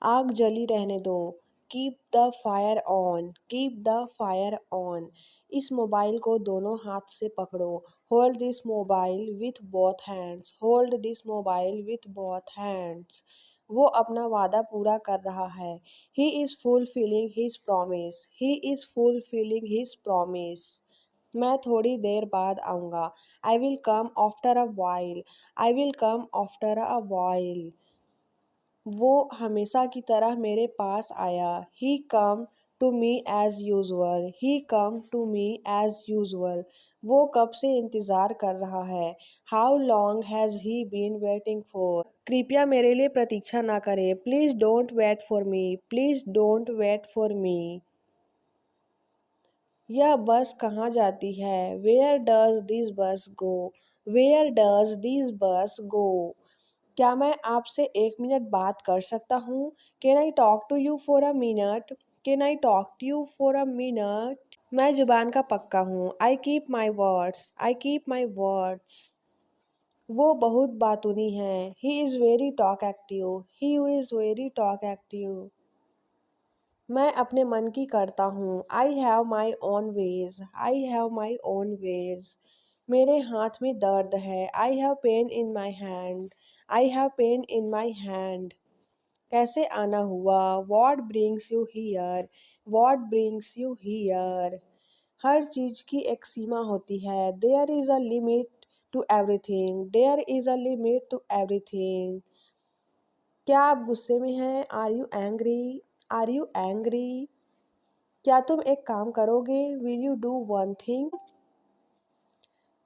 आग जली रहने दो। Keep the fire on, keep the fire on. इस मोबाइल को दोनों हाथ से पकड़ो। Hold this mobile with both hands, hold this mobile with both hands. वो अपना वादा पूरा कर रहा है। He is fulfilling his promise, he is fulfilling his promise. मैं थोड़ी देर बाद आऊँगा। I will come after a while, I will come after a while. वो हमेशा की तरह मेरे पास आया। He come to me as usual, he come to me as usual. वो कब से इंतज़ार कर रहा है। How long has he been waiting for. कृपया मेरे लिए प्रतीक्षा ना करें। Please don't wait for me, please don't wait for me. यह बस कहाँ जाती है। वेयर डज दिस बस गो, वेयर डज दिस बस गो। क्या मैं आपसे 1 मिनट बात कर सकता हूँ। Can I talk to you for a minute, can I talk to you for a minute. मैं जुबान का पक्का हूँ। I keep my words, I keep my words. वो बहुत बातूनी है। He is very talkative, he is very talkative. मैं अपने मन की करता हूँ। I have my own ways, I have my own ways. मेरे हाथ में दर्द है। I have pen in my hand, I have pen in my hand. कैसे आना हुआ। What brings you here, what brings you here. हर चीज़ की एक सीमा होती है। There is a limit to everything, there is a limit to everything. क्या आप गुस्से में हैं। Are you angry, are you angry. क्या तुम एक काम करोगे। Will you do one thing.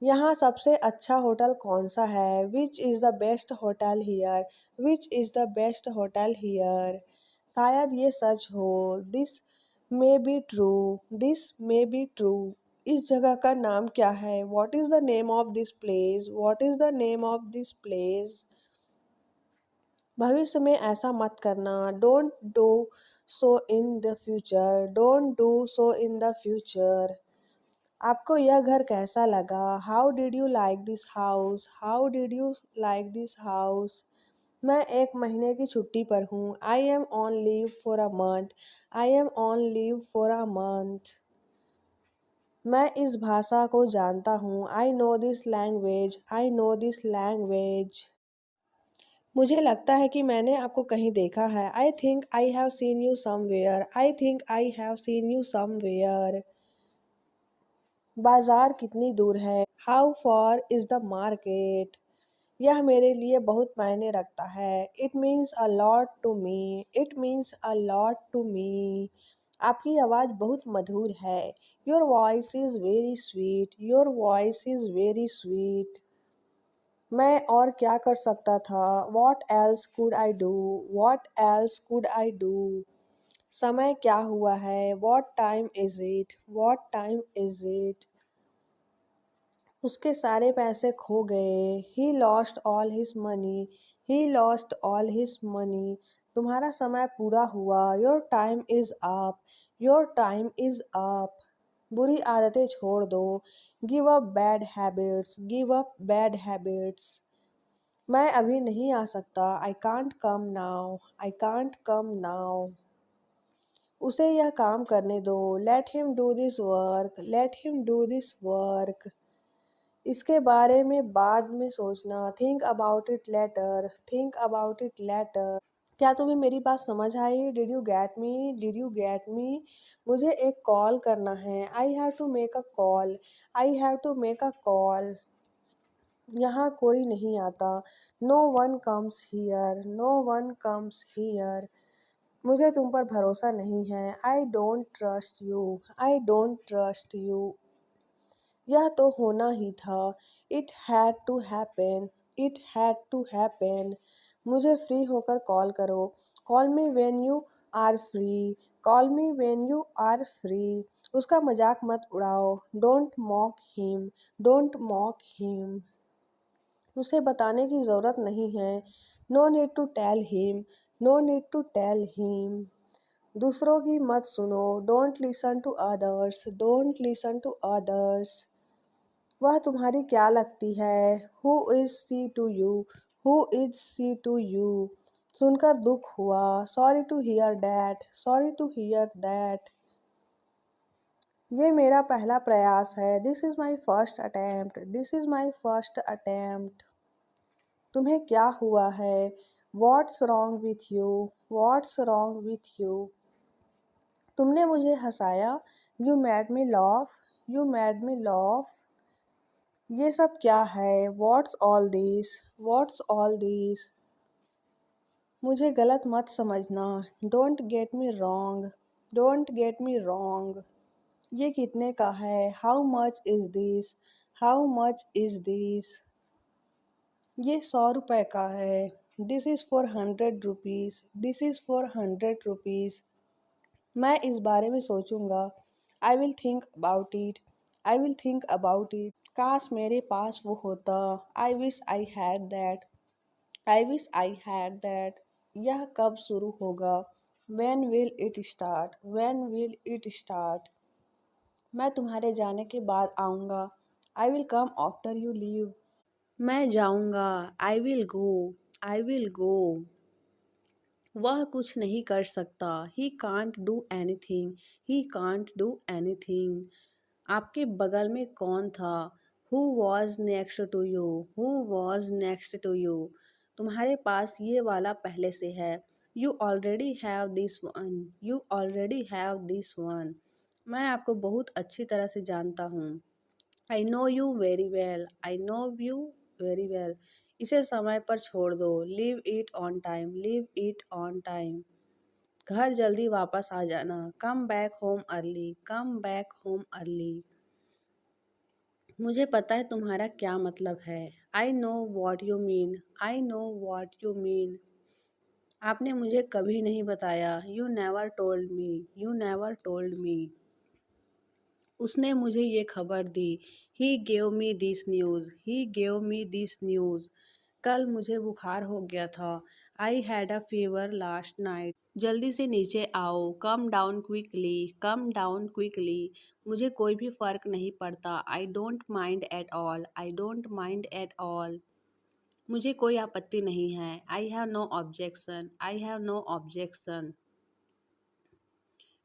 यहाँ सबसे अच्छा होटल कौन सा है। Which is the best hotel here, which is the best hotel here. शायद ये सच हो। This may be true, this may be true. इस जगह का नाम क्या है। What is the name of this place, what is the name of this place. भविष्य में ऐसा मत करना। Don't do so in the future, don't do so in the future. आपको यह घर कैसा लगा। How did you like this house, how did you like this house. मैं 1 महीने की छुट्टी पर हूँ। I am on leave for a month, I am on leave for a month. मैं इस भाषा को जानता हूँ। I know this language, I know this language. मुझे लगता है कि मैंने आपको कहीं देखा है। I think I have seen you somewhere, I think I have seen you somewhere. बाजार कितनी दूर है। How far is the market. यह मेरे लिए बहुत मायने रखता है। It means a lot to me, it means a lot to me. आपकी आवाज़ बहुत मधुर है। Your voice is very sweet, your voice is very sweet. मैं और क्या कर सकता था। What else could I do, what else could I do. समय क्या हुआ है। What time is it, what time is it. उसके सारे पैसे खो गए। He lost all his money, he lost all his money. तुम्हारा समय पूरा हुआ। Your time is up, your time is up. बुरी आदतें छोड़ दो। Give up bad habits, give up bad habits. मैं अभी नहीं आ सकता। I can't come now, I can't come now. उसे यह काम करने दो। Let him do this work, let him do this work. इसके बारे में बाद में सोचना। Think about it later, think about it later. क्या तुम्हें मेरी बात समझ आई। Did you get me, did you get me. मुझे एक कॉल करना है। I have to make a call, I have to make a call. यहाँ कोई नहीं आता। No one comes here, no one comes here. मुझे तुम पर भरोसा नहीं है। I don't trust you, I don't trust you. यह तो होना ही था। It had to happen, it had to happen. मुझे फ्री होकर कॉल करो। Call me when you are free, call me when you are free. उसका मजाक मत उड़ाओ। Don't mock him, don't mock him. उसे बताने की ज़रूरत नहीं है। No need to tell him, no need to tell him. दूसरों की मत सुनो। Don't listen to others, don't listen to others. वह तुम्हारी क्या लगती है। Who is C to you, who is C to you. सुनकर दुख हुआ। Sorry to hear that, sorry to hear that. ये मेरा पहला प्रयास है। This is my first attempt, this is my first attempt. तुम्हें क्या हुआ है? What's wrong with you, what's wrong with you. तुमने मुझे हंसाया। You made me laugh, you made me laugh. ये सब क्या है? What's all this, what's all this. मुझे गलत मत समझना। Don't get me wrong, don't get me wrong. ये कितने का है? How much is this, how much is this. ये 100 रुपए का है। This is for 100 rupees, this is for 100 rupees. मैं इस बारे में सोचूंगा। I will think about it, I will think about it. काश मेरे पास वो होता। I wish I had that, I wish I had that. यह कब शुरू होगा? When will it start? When will it start? मैं तुम्हारे जाने के बाद आऊँगा। I will come after you leave. मैं जाऊँगा। I will go, I will go. वह कुछ नहीं कर सकता। He can't do anything, he can't do anything. आपके बगल में कौन था? Who was next to you, who was next to you. तुम्हारे पास ये वाला पहले से है। You already have this one, you already have this one. मैं आपको बहुत अच्छी तरह से जानता हूँ। I know you very well, I know you very well. इसे समय पर छोड़ दो। Leave it on time, leave it on time. घर जल्दी वापस आ जाना। Come back home early, come back home early. मुझे पता है तुम्हारा क्या मतलब है। I know what you mean, I know what you mean. आपने मुझे कभी नहीं बताया। You never told me, you never told me. उसने मुझे ये खबर दी। He gave me this news, he gave me this news. कल मुझे बुखार हो गया था। I had a fever last night. जल्दी से नीचे आओ। Come down quickly, come down quickly. मुझे कोई भी फ़र्क नहीं पड़ता। I don't mind at all, I don't mind at all. मुझे कोई आपत्ति नहीं है। I have no objection, I have no objection.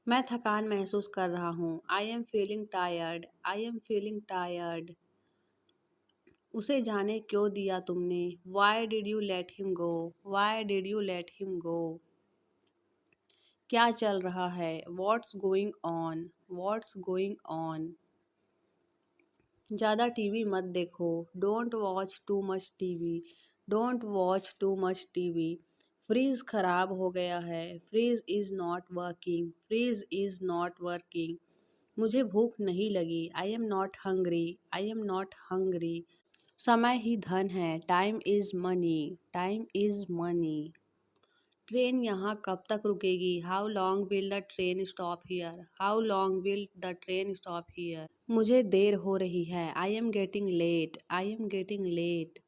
मैं थकान महसूस कर रहा हूँ। I am feeling tired, I am feeling tired. उसे जाने क्यों दिया तुमने? Why did you let him go, why did you let him go. क्या चल रहा है? What's going on, what's going on. ज़्यादा टीवी मत देखो। Don't watch too much TV, don't watch too much TV. Fridge खराब हो गया है। Fridge is not working, fridge is not working. मुझे भूख नहीं लगी। I am not hungry, I am not hungry. समय ही धन है। Time is money, time is money. Train यहाँ कब तक रुकेगी? How long will the train stop here, how long will the train stop here. मुझे देर हो रही है। I am getting late, I am getting late.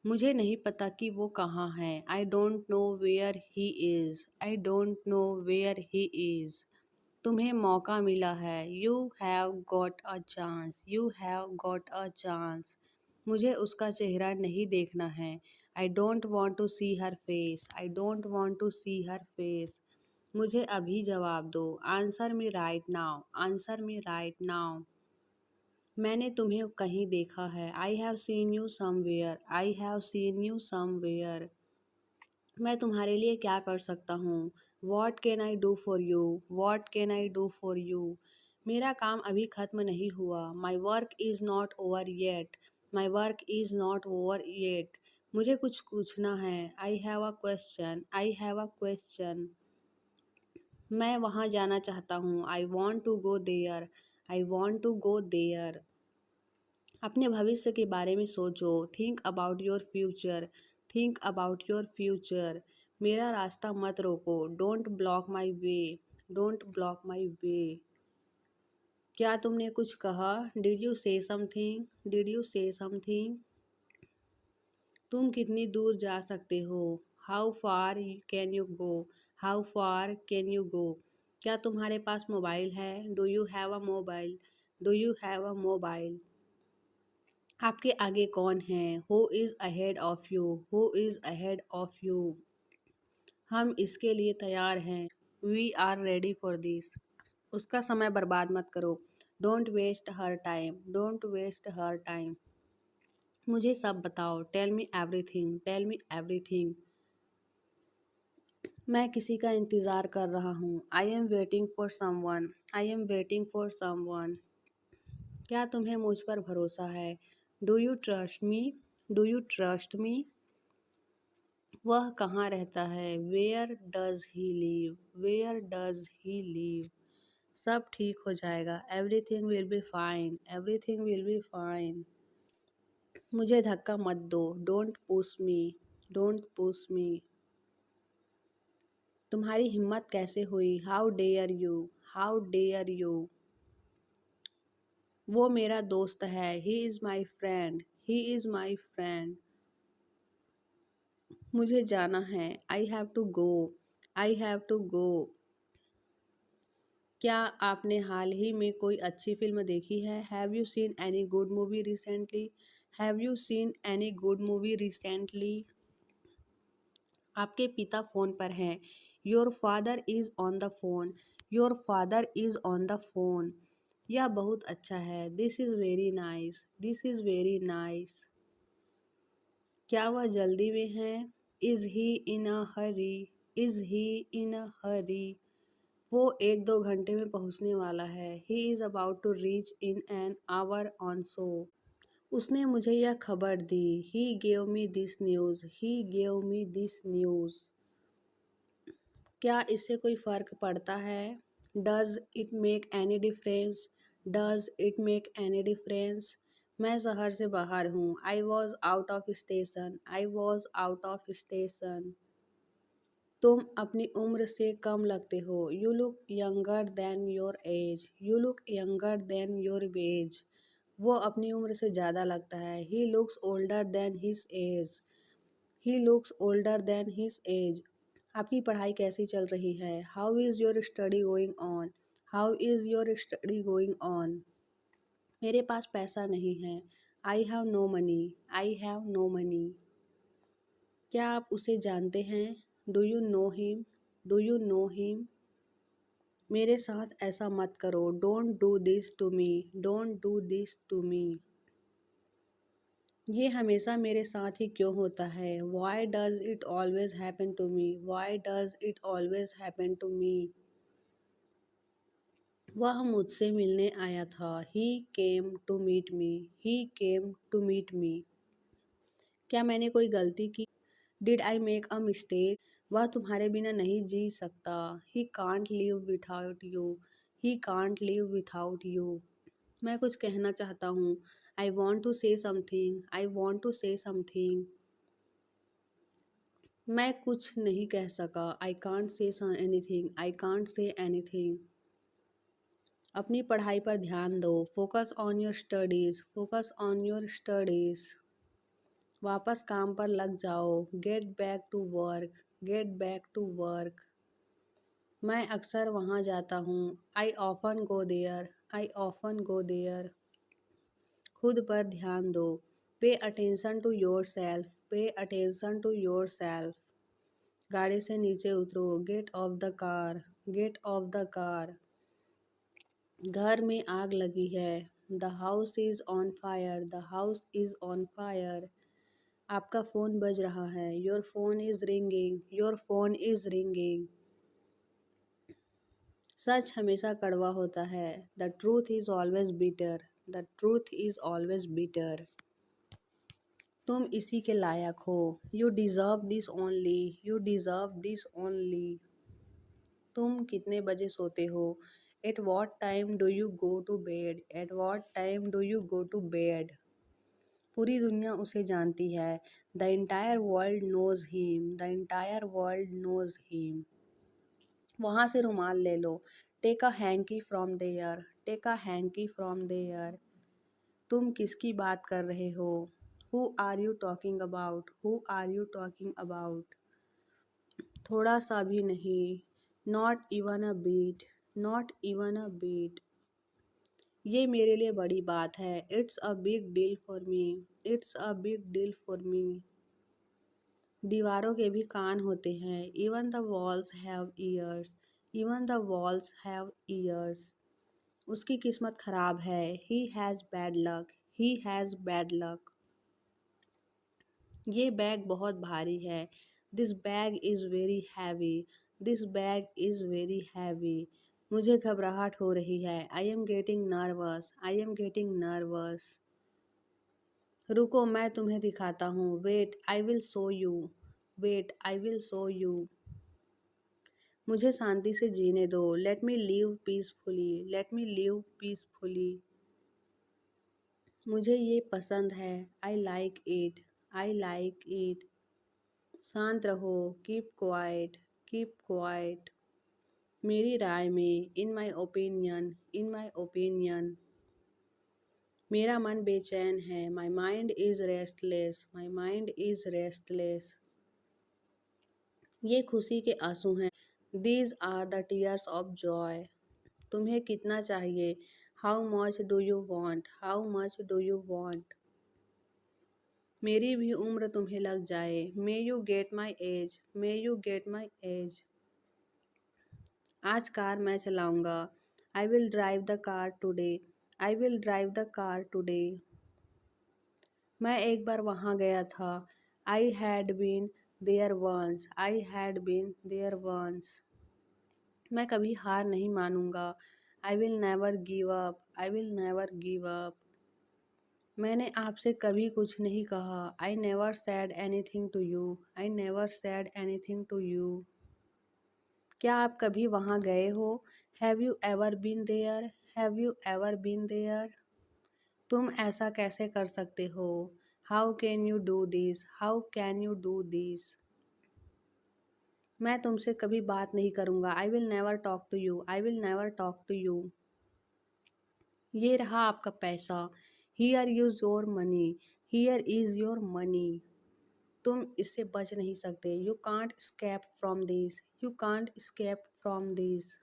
मुझे नहीं पता कि वो कहाँ है। I don't know where he is, I don't know where he is. तुम्हें मौका मिला है। You have got a chance, you have got a chance. मुझे उसका चेहरा नहीं देखना है। I don't want to see her face, I don't want to see her face. मुझे अभी जवाब दो। Answer me right now, answer me right now. मैंने तुम्हें कहीं देखा है। I have seen you somewhere, I have seen you somewhere. मैं तुम्हारे लिए क्या कर सकता हूँ? What can I do for you, what can I do for you. मेरा काम अभी ख़त्म नहीं हुआ। My work is not over yet, my work is not over yet. मुझे कुछ पूछना है। I have a question, I have a question. मैं वहाँ जाना चाहता हूँ। I want to go there, I want to go there. अपने भविष्य के बारे में सोचो। Think about your future, think about your future. मेरा रास्ता मत रोको। Don't block my way, don't block my way. क्या तुमने कुछ कहा? Did you say something, did you say something. तुम कितनी दूर जा सकते हो? How far can you go, how far can you go. क्या तुम्हारे पास मोबाइल है? Do you have a mobile, do you have a mobile. आपके आगे कौन है? Who is ahead of you? Who is ahead of you? हम इसके लिए तैयार हैं। We are ready for this. उसका समय बर्बाद मत करो। Don't waste her time. Don't waste her time. मुझे सब बताओ। Tell me everything. Tell me everything. मैं किसी का इंतज़ार कर रहा हूँ। I am waiting for someone. I am waiting for someone. क्या तुम्हें मुझ पर भरोसा है? Do you trust me? Do you trust me? वह कहाँ रहता है? Where does he live? Where does he live? सब ठीक हो जाएगा। Everything will be fine. Everything will be fine. मुझे धक्का मत दो। Don't push me. Don't push me. तुम्हारी हिम्मत कैसे हुई? How dare you? How dare you? वो मेरा दोस्त है। He is my friend. He is my friend. मुझे जाना है। I have to go. I have to go. क्या आपने हाल ही में कोई अच्छी फिल्म देखी है? Have you seen any good movie recently? Have you seen any good movie recently? आपके पिता फ़ोन पर हैं। Your father is on the phone. Your father is on the phone. यह बहुत अच्छा है। This is very nice. This is very nice. क्या वह जल्दी में है? Is he in a hurry? Is he in a hurry? वो 1-2 घंटे में पहुंचने वाला है। He is about to reach in an hour or so. उसने मुझे यह खबर दी। He gave me this news. He gave me this news. क्या इससे कोई फ़र्क पड़ता है? Does it make any difference? Does it make any difference? मैं शहर से बाहर हूँ। I was out of station. I was out of station. तुम अपनी उम्र से कम लगते हो। You look younger than your age. You look younger than your age. वो अपनी उम्र से ज़्यादा लगता है। He looks older than his age. He looks older than his age. आपकी पढ़ाई कैसी चल रही है? How is your study going on? How is your study going on? मेरे पास पैसा नहीं है। I have no money. I have no money. क्या आप उसे जानते हैं? Do you know him? Do you know him? मेरे साथ ऐसा मत करो। Don't do this to me. Don't do this to me. ये हमेशा मेरे साथ ही क्यों होता है? Why does it always happen to me? Why does it always happen to me? वह मुझसे मिलने आया था। He came to meet me. He came to meet me. क्या मैंने कोई गलती की? Did I make a mistake? वह तुम्हारे बिना नहीं जी सकता। He can't live without you. He can't live without you. मैं कुछ कहना चाहता हूँ। I want to say something. I want to say something. मैं कुछ नहीं कह सका। I can't say anything. I can't say anything. अपनी पढ़ाई पर ध्यान दो। Focus on your studies. Focus on your studies. वापस काम पर लग जाओ। Get back to work. Get back to work. मैं अक्सर वहाँ जाता हूँ। I often go there. I often go there. खुद पर ध्यान दो। Pay attention to yourself. Pay attention to yourself. गाड़ी से नीचे उतरो। Get off the car. Get off the car. घर में आग लगी है। The house is on fire. The house is on fire. आपका फ़ोन बज रहा है। Your phone is ringing. Your phone is ringing. सच हमेशा कड़वा होता है। The truth is always bitter. The truth is always bitter. तुम इसी के लायक हो। You deserve this only. You deserve this only. तुम कितने बजे सोते हो? At what time do you go to bed? At what time do you go to bed? पूरी दुनिया उसे जानती है। The entire world knows him. The entire world knows him. वहाँ से रुमाल ले लो। Take a hanky from there. Take a hanky from there. तुम किसकी बात कर रहे हो? Who are you talking about? Who are you talking about? थोड़ा सा भी नहीं। Not even a bit. Not even a bit. ये मेरे लिए बड़ी बात है। It's a big deal for me. It's a big deal for me. दीवारों के भी कान होते हैं। Even the walls have ears. Even the walls have ears. उसकी किस्मत खराब है। He has bad luck. He has bad luck. ये बैग बहुत भारी है। This bag is very heavy. This bag is very heavy. मुझे घबराहट हो रही है। I am getting nervous. I am getting nervous. रुको, मैं तुम्हें दिखाता हूँ। Wait, I will show you. Wait, I will show you. मुझे शांति से जीने दो। Let me live peacefully. Let me live peacefully. मुझे ये पसंद है। I like it. I like it. शांत रहो। Keep quiet. Keep quiet. मेरी राय में, इन my opinion. In my opinion. मेरा मन बेचैन है। My mind is restless. My mind is restless. ये खुशी के आंसू हैं। These are the tears of joy. तुम्हें कितना चाहिए? How much do you want? How much do you want? मेरी भी उम्र तुम्हें लग जाए। May you get my age. May you get my age. आज कार मैं चलाऊंगा। I will drive the car today. I will drive the car today. मैं एक बार वहाँ गया था। I had been there once. I had been there once. मैं कभी हार नहीं मानूंगा। I will never give up. I will never give up. मैंने आपसे कभी कुछ नहीं कहा। I never said anything to you. I never said anything to you. क्या आप कभी वहाँ गए हो? Have you ever been there? Have you ever been there? तुम ऐसा कैसे कर सकते हो? How can you do this? How can you do this? मैं तुमसे कभी बात नहीं करूँगा। I will never talk to you. I will never talk to you. ये रहा आपका पैसा। Here is your money. Here is your money. तुम इससे बच नहीं सकते। You can't escape from this. You can't escape from this.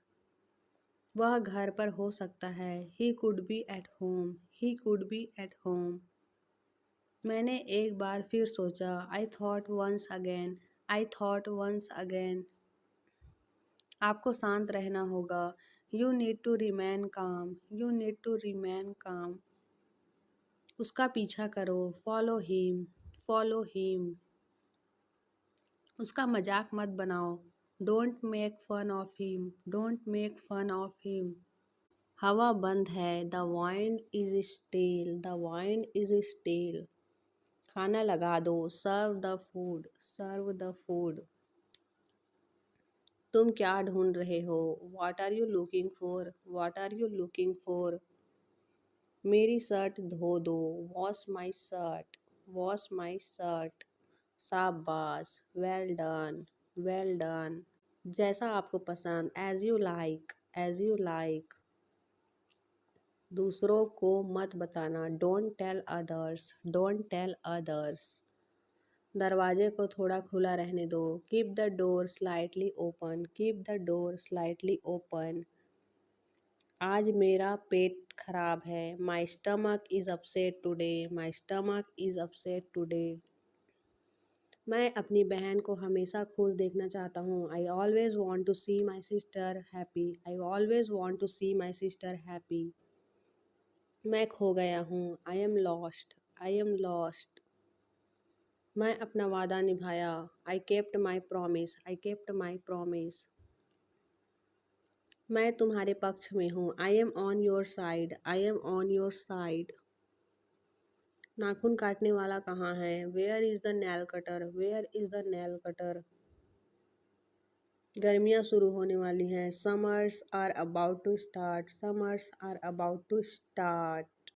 वह घर पर हो सकता है। He could be at home. He could be at home. मैंने एक बार फिर सोचा। I thought once again. I thought once again. आपको शांत रहना होगा। You need to remain calm. You need to remain calm. उसका पीछा करो। Follow him. Follow him. उसका मजाक मत बनाओ। Don't make fun of him. Don't make fun of him. हवा बंद है। The wind is still. The wind is still. खाना लगा दो। Serve the food. Serve the food. तुम क्या ढूंढ रहे हो? What are you looking for? What are you looking for? मेरी शर्ट धो दो। Wash my shirt. Wash my shirt. शाबाश। Well done. Well done. जैसा आपको पसंद। As you like. As you like. दूसरों को मत बताना। Don't tell others. Don't tell others. दरवाजे को थोड़ा खुला रहने दो। Keep the door slightly open. Keep the door slightly open. आज मेरा पेट खराब है। My stomach is upset today. My stomach is upset today. मैं अपनी बहन को हमेशा खुश देखना चाहता हूँ। I always want to see my sister happy. I always want to see my sister happy. मैं खो गया हूँ। I am lost. I am lost. मैं अपना वादा निभाया। I kept my promise. I kept my promise. मैं तुम्हारे पक्ष में हूँ। I am on your side. I am on your side. नाखून काटने वाला कहाँ है? Where is the nail cutter? Where is the nail cutter? गर्मियाँ शुरू होने वाली हैं। Summers are about to start. Summers are about to start.